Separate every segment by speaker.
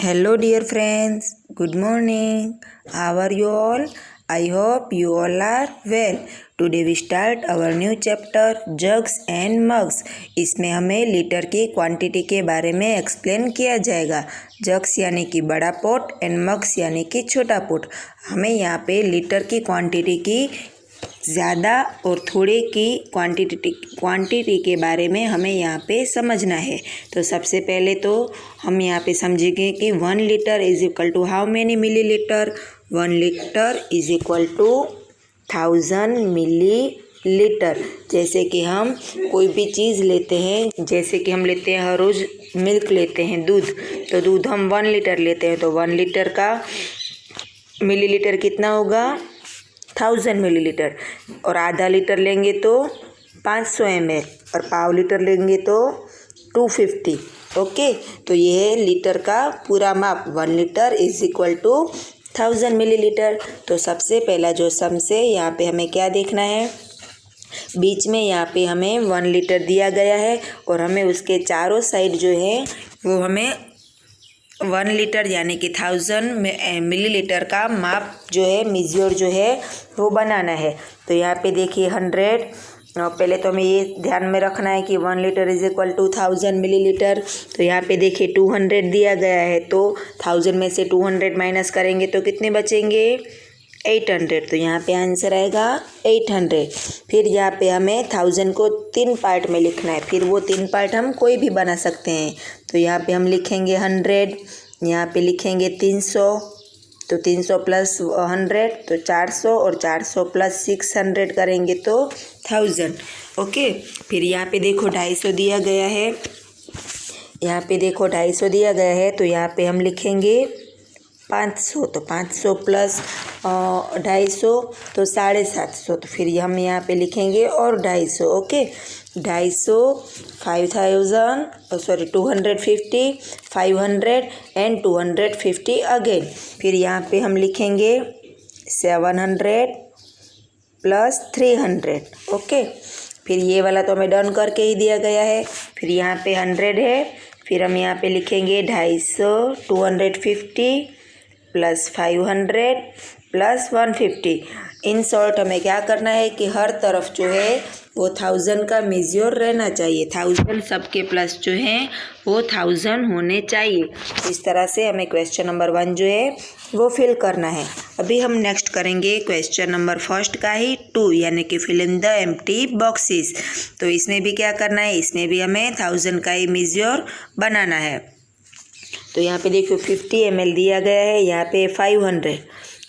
Speaker 1: Hello, dear friends. Good morning. How are you all? I hope you all are well. Today we start our new chapter jugs and mugs. इसमें हमें litre की quantity के बारे में explain किया जाएगा. Jugs यानी कि बड़ा पोट एंड मग्स यानी कि छोटा पोट. हमें यहाँ पे लीटर की क्वांटिटी की ज़्यादा और थोड़े की क्वांटिटी के बारे में हमें यहाँ पे समझना है. तो सबसे पहले तो हम यहाँ पे समझेंगे कि 1 litre is equal to how many millilitre. 1 litre is equal to 1000 millilitre. जैसे कि हम कोई भी चीज़ लेते हैं, जैसे कि हम लेते हैं हर रोज़ मिल्क लेते हैं, दूध. तो दूध हम 1 लीटर लेते हैं, तो 1 लीटर का मिलीलीटर कितना होगा? 1000 मिलीलीटर. और आधा लीटर लेंगे तो 500 ml और पाव लीटर लेंगे तो 250. ओके, तो ये है लीटर का पूरा माप. 1 litre is equal to 1000 millilitre. तो सबसे पहला जो सम से यहाँ पे हमें क्या देखना है, बीच में यहाँ पे हमें 1 लीटर दिया गया है और हमें उसके चारों साइड जो है वो हमें 1 लीटर यानी कि 1000 मिलीलीटर का माप जो है, मेजर जो है वो बनाना है. तो यहाँ पे देखिए 100. पहले तो हमें ये ध्यान में रखना है कि 1 litre is equal to 1000 millilitre. तो यहाँ पे देखिए 200 दिया गया है, तो 1000 में से 200 माइनस करेंगे तो कितने बचेंगे? 800. तो यहाँ पे आंसर आएगा 800. फिर यहाँ पे हमें 1000 को 3 पार्ट में लिखना है. फिर वो 3 पार्ट हम कोई भी बना सकते हैं. तो यहाँ पे हम लिखेंगे 100, यहाँ पे लिखेंगे 300, तो 300 प्लस 100 तो 400, और 400 प्लस 600 करेंगे तो 1000. ओके, फिर यहाँ पे देखो 250 दिया गया है. यहाँ पे देखो 250 दिया गया है, तो यहाँ पे हम लिखेंगे 500. तो 500 प्लस 250 तो 750. तो फिर हम यहाँ पे लिखेंगे और 250. Okay, 250, 250, 500 and 250 again. फिर यहाँ पे हम लिखेंगे 700 प्लस 300. ओके, फिर ये वाला तो हमें डन करके ही दिया गया है. फिर यहाँ पे 100 है, फिर हम यहाँ पे लिखेंगे 250, 250 प्लस 500 प्लस 150. इन शॉर्ट हमें क्या करना है कि हर तरफ जो है वो 1000 का मेजर रहना चाहिए. 1000 सबके प्लस जो हैं वो 1000 होने चाहिए. इस तरह से हमें क्वेश्चन नंबर 1 जो है वो फिल करना है. अभी हम नेक्स्ट करेंगे क्वेश्चन नंबर फर्स्ट का ही 2, यानी कि fill in the empty boxes. तो इसमें भी क्या करना है, इसमें भी हमें 1000 का ही मेजर बनाना है. तो यहाँ पे देखो 50 ml दिया गया है, यहाँ पे 500.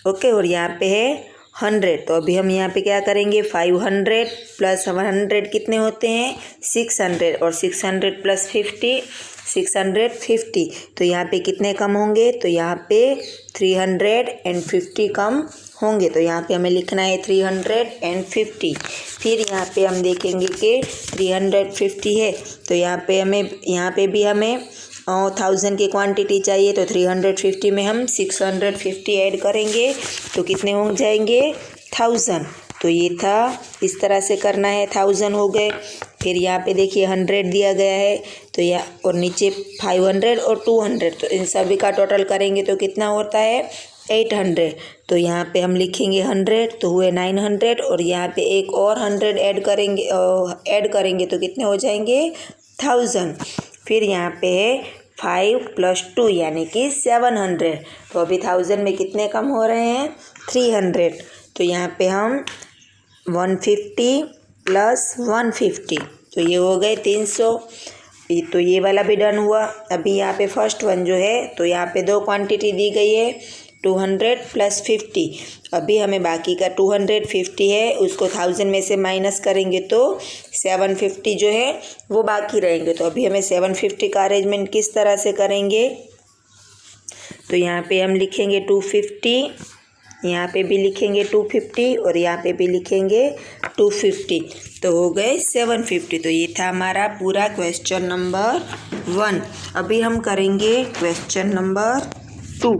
Speaker 1: ओके, और यहाँ पे है 100. तो अभी हम यहाँ पे क्या करेंगे, 500 प्लस 100 कितने होते हैं? 600, और 600 प्लस 50 650. तो यहाँ पे कितने कम होंगे? तो यहाँ पे 350 कम होंगे. तो यहाँ पे हमें लिखना है 350. फिर यहाँ पे हम देखेंगे कि 350 है, तो यहाँ पे भी हमें 1000 की क्वांटिटी चाहिए. तो 350 में हम 650 ऐड करेंगे तो कितने हो जाएंगे? 1000. तो ये था, इस तरह से करना है. 1000 हो गए. फिर यहाँ पे देखिए 100 दिया गया है, तो और नीचे 500 और 200. तो इन सभी का टोटल करेंगे तो कितना होता है? 800. तो यहाँ पे हम लिखेंगे 100, तो हुए 900, और यहाँ पे एक और 100 ऐड करेंगे तो कितने हो जाएंगे? 1000. फिर यहाँ पे है 5 प्लस 2 यानी कि 700. तो अभी 1000 में कितने कम हो रहे हैं? 300. तो यहाँ पे हम 150 प्लस 150, तो ये हो गए 300. तो ये वाला भी डन हुआ. अभी यहाँ पे फर्स्ट वन जो है, तो यहाँ पे 2 क्वांटिटी दी गई है, 200 प्लस 50. अभी हमें बाकी का 250 है, उसको 1000 में से माइनस करेंगे तो 750 जो है वो बाकी रहेंगे. तो अभी हमें 750 का अरेंजमेंट किस तरह से करेंगे, तो यहाँ पे हम लिखेंगे 250, यहाँ पे भी लिखेंगे 250, और यहाँ पे भी लिखेंगे 250. तो हो गए 750. तो ये था हमारा पूरा क्वेश्चन नंबर 1. अभी हम करेंगे क्वेश्चन नंबर 2.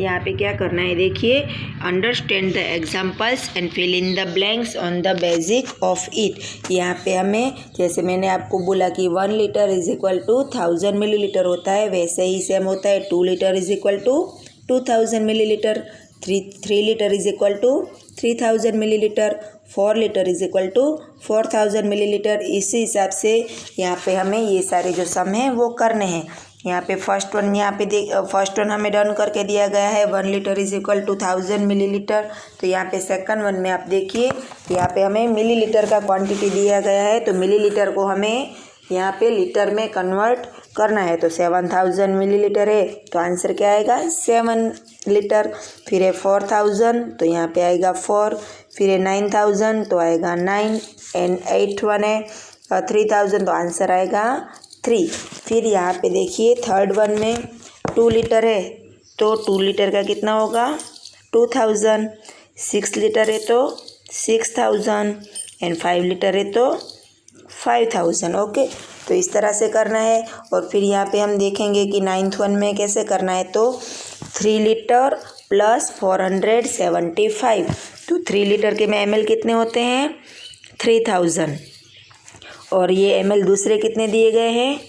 Speaker 1: यहाँ पे क्या करना है देखिए, understand the examples and fill in the blanks on the basic of it. यहाँ पे हमें, जैसे मैंने आपको बोला कि 1 litre is equal to 1000 millilitre होता है, वैसे ही सेम होता है 2 litre is equal to 2000 millilitre, 3 litre is equal to 3000 millilitre, 4 litre is equal to 4000 millilitre. इसी हिसाब से यहाँ पे हमें ये सारे जो सम हैं वो करने हैं। यहाँ पे फर्स्ट वन हमें डन करके दिया गया है, 1 litre is equal to 1000 millilitre. तो यहाँ पे सेकंड वन में आप देखिए, यहाँ पे हमें मिलीलीटर का क्वांटिटी दिया गया है, तो मिलीलीटर को हमें यहाँ पे लीटर में कन्वर्ट करना है। तो 7000 मिलीलीटर है, तो आंसर क्या आएगा 7 लीटर। फिर है 4000, तो यहाँ पे आएगा 4। फिर है 9000, तो आएगा 9 एंड 8 वन है 3000, तो आंसर आएगा 3। फिर यहाँ पे देखिए थर्ड वन में 2 लीटर है, तो 2 लीटर का कितना होगा 2000, 6 लीटर है तो 6000 एंड 5 लीटर है तो 5000। ओके, तो इस तरह से करना है। और फिर यहाँ पे हम देखेंगे कि 9th वन में कैसे करना है, तो 3 लीटर प्लस 475, तो 3 लीटर के में ml कितने होते हैं 3000, और ये ml दूसरे कितने दिए गए हैं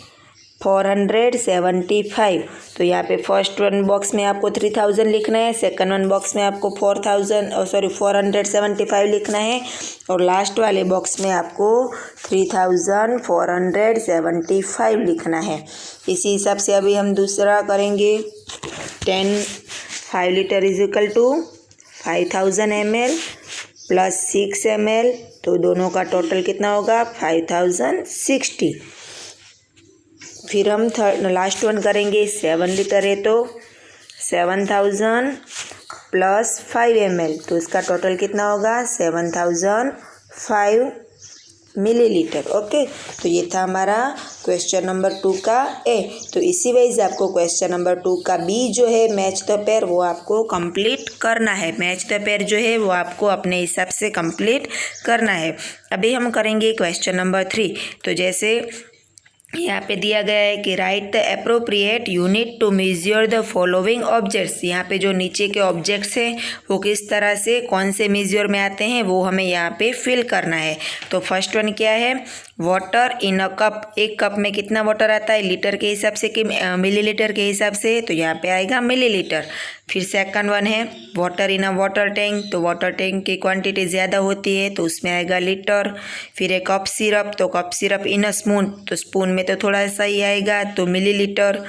Speaker 1: 475। तो यहाँ पे फर्स्ट वन बॉक्स में आपको 3000 लिखना है, सेकंड वन बॉक्स में आपको 475 लिखना है, और लास्ट वाले बॉक्स में आपको 3475 लिखना है। इसी हिसाब से अभी हम दूसरा करेंगे। 5 litre is equal to 5000 ml plus 6 ml, तो दोनों का टोटल कितना होगा 5060। फिर हम लास्ट वन करेंगे, 7 लीटर है तो 7000 प्लस 5 ml, तो इसका टोटल कितना होगा 7005 मिलीलीटर। ओके, तो ये था हमारा क्वेश्चन नंबर 2 का ए। तो इसी वाइज आपको क्वेश्चन नंबर 2 का बी जो है मैच द पेयर, वो आपको कंप्लीट करना है। मैच द पेयर जो है वो आपको अपने हिसाब से कंप्लीट करना है। अभी हम करेंगे क्वेश्चन नंबर 3। तो जैसे यहाँ पे दिया गया है कि write the appropriate unit to measure the following objects. यहाँ पे जो नीचे के ऑब्जेक्ट्स हैं वो किस तरह से कौन से मेजर में आते हैं वो हमें यहाँ पे फिल करना है। तो फर्स्ट वन क्या है, वाटर इन अ कप। एक कप में कितना वाटर आता है लीटर के हिसाब से कि मिलीलीटर के हिसाब से, तो यहाँ पे आएगा मिलीलीटर। फिर सेकंड वन है water in a water tank. तो वाटर टैंक की क्वांटिटी ज़्यादा होती है तो उसमें आएगा लीटर। फिर है कप सिरप। तो cup syrup in a spoon, तो स्पून में तो थोड़ा सा ही आएगा तो मिलीलीटर।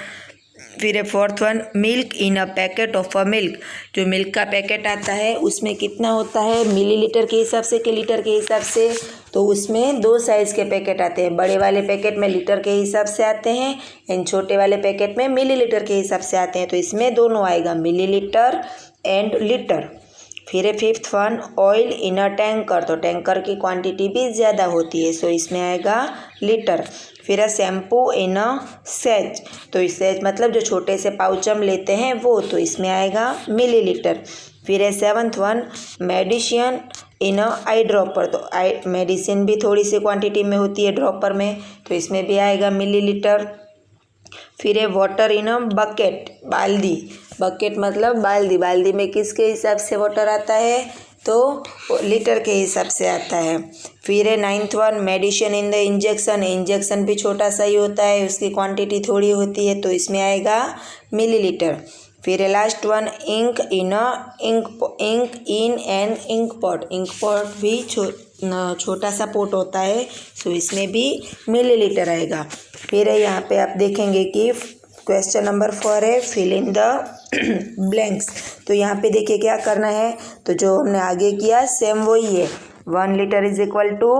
Speaker 1: फिर है fourth one milk in a packet of a milk. जो मिल्क का पैकेट आता है उसमें कितना होता है मिलीलीटर के हिसाब से कि लीटर के हिसाब से, तो उसमें 2 साइज़ के पैकेट आते हैं। बड़े वाले पैकेट में लीटर के हिसाब से आते हैं एंड छोटे वाले पैकेट में मिलीलीटर के हिसाब से आते हैं, तो इसमें दोनों आएगा मिलीलीटर एंड लीटर। फिर है fifth one oil in a tanker. तो टैंकर की क्वांटिटी भी ज़्यादा होती है सो इसमें आएगा लीटर। फिर है शैम्पू इन अ सैच। तो इस सैच मतलब जो छोटे से पाउच हम लेते हैं वो, तो इसमें आएगा मिलीलीटर। फिर है seventh one medicine in a eye dropper. तो आई मेडिसिन भी थोड़ी सी क्वांटिटी में होती है ड्रॉपर में, तो इसमें भी आएगा मिलीलीटर। फिर है water in a bucket, Baldi. Bucket मतलब बाल्दी, बाल्दी में किसके हिसाब से वाटर आता है तो लीटर के हिसाब से आता है। फिर है ninth one medicine in the injection. Injection भी छोटा सा ही होता है, उसकी क्वांटिटी थोड़ी होती है तो इसमें आएगा मिलीलीटर। फिर है last one ink in an ink pot. Ink pot भी छोटा सा पोट होता है सो इसमें भी मिलीलीटर आएगा। फिर है यहाँ पे आप देखेंगे कि क्वेश्चन नंबर 4 है फिल इन द ब्लैंक्स। तो यहाँ पे देखिए क्या करना है, तो जो हमने आगे किया सेम वही है। 1 litre is equal to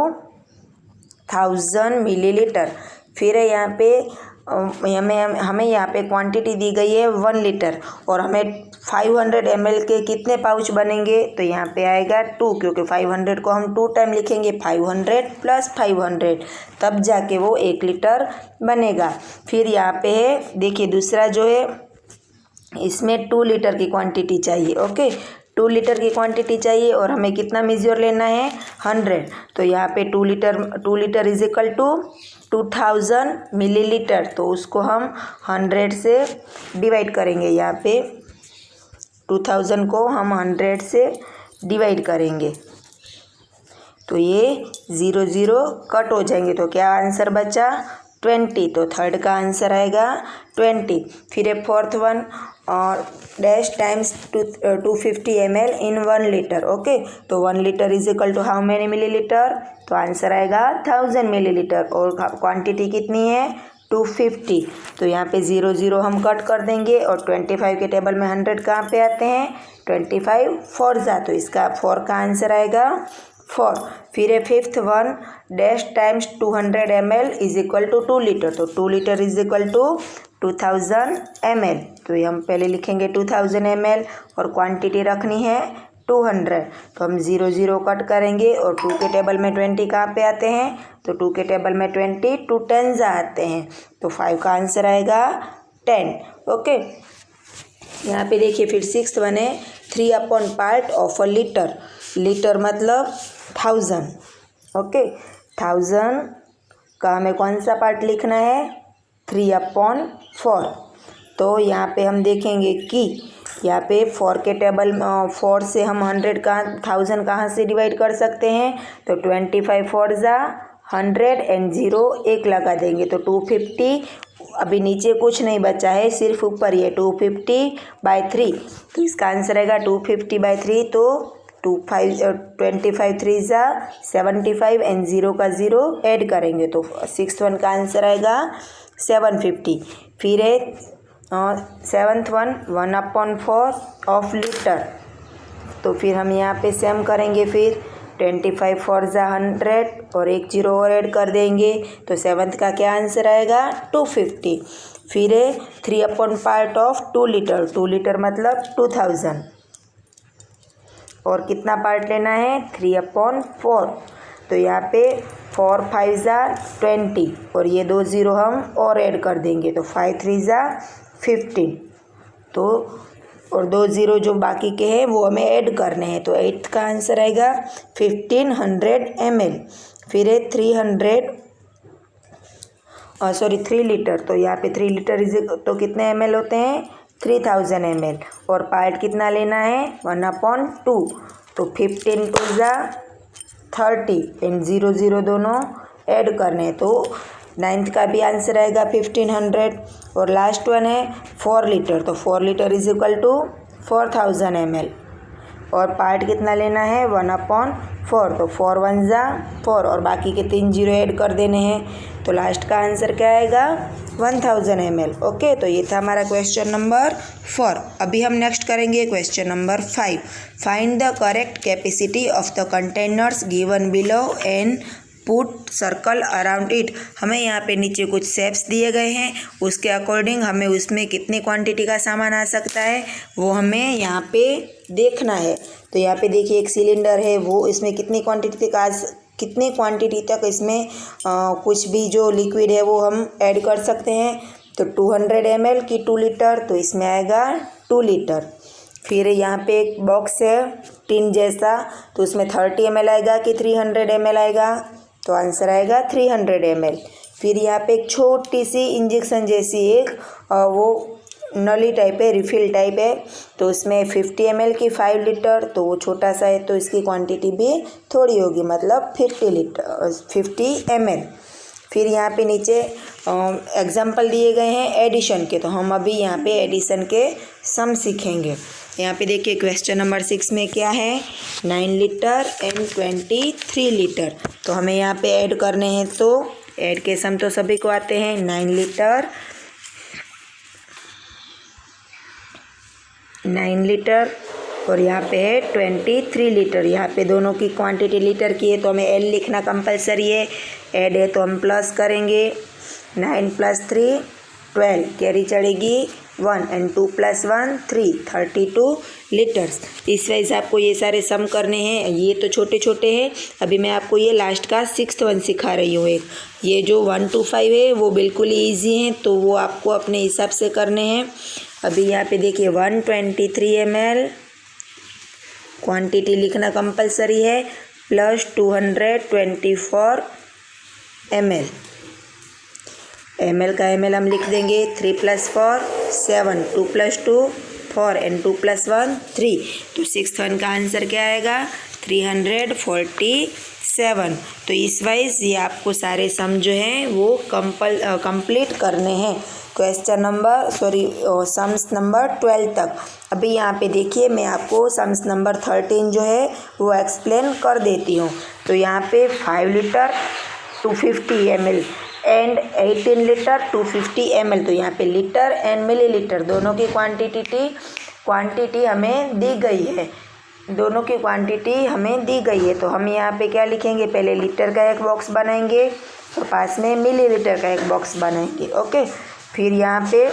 Speaker 1: 1000 millilitre. फिर है यहाँ पे हमें यहाँ पे क्वांटिटी दी गई है 1 लीटर और हमें 500 ml के कितने पाउच बनेंगे, तो यहाँ पे आएगा 2, क्योंकि 500 को हम 2 टाइम लिखेंगे 500 प्लस 500 तब जाके वो 1 लीटर बनेगा। फिर यहाँ पे है देखिए दूसरा जो है इसमें 2 लीटर की क्वांटिटी चाहिए। ओके, 2 लीटर की क्वांटिटी चाहिए और हमें कितना मेजर लेना है 100। तो यहाँ पे 2 litre is equal to 2000 millilitre, तो उसको हम 100 से डिवाइड करेंगे। यहाँ पे 2000 को हम 100 से डिवाइड करेंगे तो ये 0 0 कट हो जाएंगे। तो क्या आंसर बचा 20। तो थर्ड का आंसर आएगा 20। फिर है फोर्थ वन और dash times 250 ml in 1 litre. Okay, तो 1 litre is equal to how many millilitre. तो आंसर आएगा 1000 मिलीलीटर और क्वांटिटी कितनी है 250। तो यहाँ पे 0 0 हम कट कर देंगे और 25 के टेबल में 100 कहाँ पे आते हैं 25 4 जा। तो इसका 4 का आंसर आएगा 4। फिर है fifth one dash times 200 ml is equal to 2 litre. तो 2 litre is equal to 2000 ml। तो ये हम पहले लिखेंगे 2000 ml और क्वांटिटी रखनी है 200। तो हम 0 0 कट करेंगे और 2 के टेबल में 20 कहाँ पे आते हैं तो 2 के टेबल में 20 2 10 आते हैं। तो 5 का आंसर आएगा 10। ओके, यहाँ पे देखिए फिर सिक्स्थ वन है 3 upon part of a litre. Litre मतलब 1000। ओके, 1000 का हमें कौन सा पार्ट लिखना है 3/4। तो यहाँ पे हम देखेंगे कि यहाँ पे 4 के टेबल 4 से हम 100 का 1000 कहाँ से डिवाइड कर सकते हैं तो 25 4 जा 100 एंड 0 1 लगा देंगे तो 250। अभी नीचे कुछ नहीं बचा है, सिर्फ ऊपर ये 250/3। तो इसका आंसर आएगा 250/3। तो 25 3 जा 75 एंड 0 का 0 ऐड करेंगे तो सिक्स्थ वन का आंसर आएगा 750। फिर है सेवन्थ वन 1/4 ऑफ लीटर। तो फिर हम यहाँ पे सेम करेंगे। फिर 25 4 जा 100 और एक 0 और ऐड कर देंगे तो सेवन्थ का क्या आंसर आएगा 250। फिर है 3/पार्ट ऑफ 2 लीटर। 2 लीटर मतलब 2000 और कितना पार्ट लेना है 3/4। तो यहाँ पे 4 5 जा 20 और ये 2 0 हम और ऐड कर देंगे तो 5 3 जा 15। तो और 2 0 जो बाकी के हैं वो हमें ऐड करने हैं। तो 8th का आंसर आएगा 1500 ml। फिर है 3 लीटर। तो यहाँ पे 3 लीटर तो कितने ml होते हैं 3000 ml और पार्ट कितना लेना है 1/2। तो 15 2 जा 30 एंड 0 0 दोनों ऐड करने हैं। तो 9th का भी आंसर आएगा 1500। और लास्ट वन है 4 लीटर। तो 4 litre is equal to 4000 ml और पार्ट कितना लेना है 1/4। तो 4 1 जा 4 और बाकी के 3 0 ऐड कर देने हैं। तो लास्ट का आंसर क्या आएगा 1000 ml। ओके, तो ये था हमारा क्वेश्चन नंबर 4। अभी हम नेक्स्ट करेंगे question number 5। Find the correct capacity of the containers given below and put circle around it. हमें यहाँ पे नीचे कुछ शेप्स दिए गए हैं, उसके अकॉर्डिंग हमें उसमें कितनी क्वांटिटी का सामान आ सकता है वो हमें यहाँ पे देखना है। तो यहाँ पे देखिए एक सिलेंडर है, वो इसमें कितनी क्वांटिटी तक इसमें कुछ भी जो लिक्विड है वो हम ऐड कर सकते हैं। तो 200 ml की 2 लीटर तो इसमें आएगा 2 लीटर। फिर यहाँ पे एक बॉक्स है टिन जैसा, तो उसमें 30 ml आएगा कि 300 ml आएगा। तो आंसर आएगा 300 ml। फिर यहाँ पे एक छोटी सी इंजेक्शन जैसी एक वो नली टाइप है, रिफिल टाइप है, तो उसमें 50 ml की 5 लीटर। तो वो छोटा सा है तो इसकी क्वांटिटी भी थोड़ी होगी, मतलब 50 ml। फिर यहाँ पे नीचे एग्जाम्पल दिए गए हैं एडिशन के, तो हम अभी यहाँ पे एडिशन के सम सीखेंगे। यहाँ पे देखिए क्वेश्चन नंबर 6 में क्या है 9 लीटर एंड 23 लीटर। तो हमें यहाँ पे ऐड करने हैं, तो ऐड के सम तो सभी को आते हैं 9 लीटर और यहाँ पे है 23 लीटर। यहाँ पे दोनों की क्वांटिटी लीटर की है तो हमें एल लिखना कंपलसरी है। ऐड है तो हम प्लस करेंगे, 9 + 3 12 कैरी चढ़ेगी 1 एंड 2 + 1 3 32 लीटर्स। इस वाइज आपको ये सारे सम करने हैं। ये तो छोटे छोटे हैं, अभी मैं आपको ये लास्ट का 6th वन सिखा रही हूँ। एक ये जो 1 to 5 है वो बिल्कुल ही ईजी हैं, तो वो आपको अपने हिसाब से करने हैं। अभी यहाँ पे देखिए 123 ml क्वांटिटी लिखना कंपलसरी है, प्लस 224 ml। ml का ml हम लिख देंगे 3 + 4 7 2 + 2 4 and 2 + 1 3। तो सिक्स्थ वन का आंसर क्या आएगा 347। तो इस वाइज ये आपको सारे सम जो हैं वो कंप्लीट करने हैं सम्स नंबर 12 तक। अभी यहाँ पे देखिए मैं आपको सम्स नंबर 13 जो है वो एक्सप्लेन कर देती हूँ। तो यहाँ पे 5 litre 250 ml and 18 litre 250 ml। तो यहाँ पे लीटर एंड मिलीलीटर दोनों की क्वांटिटी हमें दी गई है, दोनों की क्वांटिटी हमें दी गई है। तो हम यहाँ पे क्या लिखेंगे, पहले लीटर का एक बॉक्स बनाएंगे और पास में मिलीलीटर का एक बॉक्स बनाएंगे। ओके, फिर यहाँ पे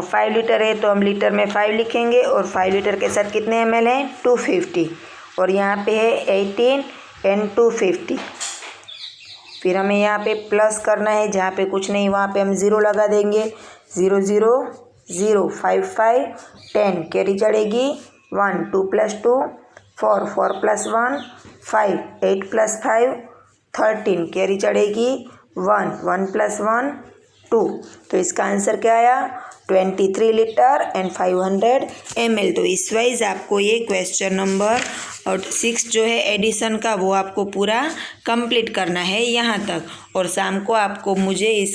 Speaker 1: 5 लीटर है तो हम लीटर में 5 लिखेंगे और 5 लीटर के साथ कितने ml हैं 250, और यहाँ पे है 18 एंड 250। फिर हमें यहाँ पे प्लस करना है, जहाँ पे कुछ नहीं वहाँ पे हम 0 लगा देंगे। 0 0 0 5 5 10 कैरी चढ़ेगी 1 2 + 2 4 4 + 1 5 8 + 5 13 कैरी चढ़ेगी 1 1 + 1 2। तो इसका आंसर क्या आया 23 लीटर एंड 500 ml। तो इस वाइज आपको ये क्वेश्चन नंबर 6 जो है एडिशन का वो आपको पूरा कंप्लीट करना है यहाँ तक, और शाम को आपको मुझे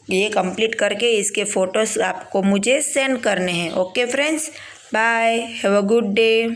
Speaker 1: ये कंप्लीट करके इसके फ़ोटोज़ आपको मुझे सेंड करने हैं। Okay friends, bye, have a good day.